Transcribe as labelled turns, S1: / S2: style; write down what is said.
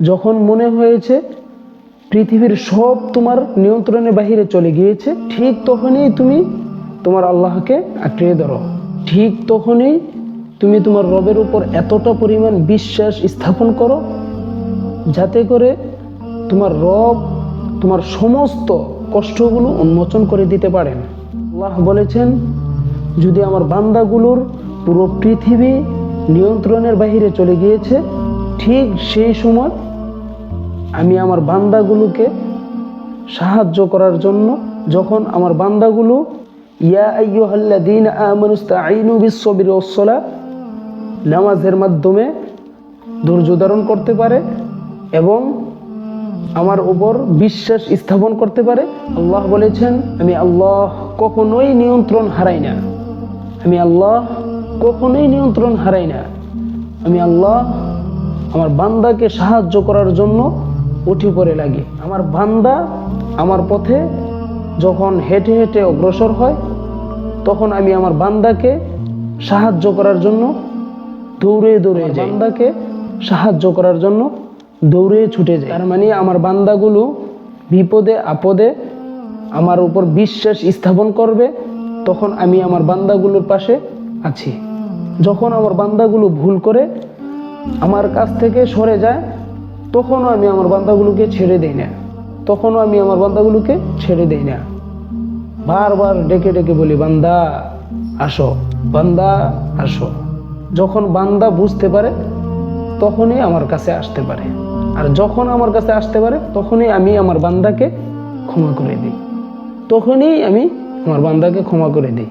S1: যখন মনে হয়েছে পৃথিবীর সব তোমার নিয়ন্ত্রণের বাহিরে চলে গিয়েছে, ঠিক তখনই তুমি তোমার আল্লাহকে আঁকড়িয়ে ধরো। ঠিক তখনই তুমি তোমার রবের উপর এতটা পরিমাণ বিশ্বাস স্থাপন করো যাতে করে তোমার রব তোমার সমস্ত কষ্টগুলো উন্মোচন করে দিতে পারেন। আল্লাহ বলেছেন, যদি আমার বান্দাগুলোর পুরো পৃথিবী নিয়ন্ত্রণের বাহিরে চলে গিয়েছে, ঠিক সেই সময় আমি আমার বান্দাগুলোকে সাহায্য করার জন্য, যখন আমার বান্দাগুলো ইয়া আইয়ুহাল্লাযীনা আমানুস্তাঈনু বিস-সাবরি ওয়াস-সালাহ নামাজের মাধ্যমে ধৈর্য ধারণ করতে পারে এবং আমার উপর বিশ্বাস স্থাপন করতে পারে, আল্লাহ বলেছেন, আমি আল্লাহ কখনোই নিয়ন্ত্রণ হারাই না। আমি আল্লাহ কখনোই নিয়ন্ত্রণ হারাই না। আমি আল্লাহ আমার বান্দাকে সাহায্য করার জন্য উঠে পড়ে লাগি। আমার বান্দা আমার পথে যখন হেঁটে হেঁটে অগ্রসর হয়, তখন আমি আমার বান্দাকে সাহায্য করার জন্য দৌড়ে দৌড়ে যাই, বান্দাকে সাহায্য করার জন্য দৌড়ে ছুটে যায়। তার মানে আমার বান্দাগুলো বিপদে আপদে আমার উপর বিশ্বাস স্থাপন করবে, তখন আমি আমার বান্দাগুলোর পাশে আছি। যখন আমার বান্দাগুলো ভুল করে আমার কাছ থেকে সরে যায়, তখনও আমি আমার বান্দাগুলোকে ছেড়ে দেই না। বারবার ডেকে ডেকে বলি, বান্দা আসো, বান্দা আসো। যখন বান্দা বুঝতে পারে তখনই আমার কাছে আসতে পারে, আর যখন আমার কাছে আসতে পারে তখনই আমি আমার বান্দাকে ক্ষমা করে দিই।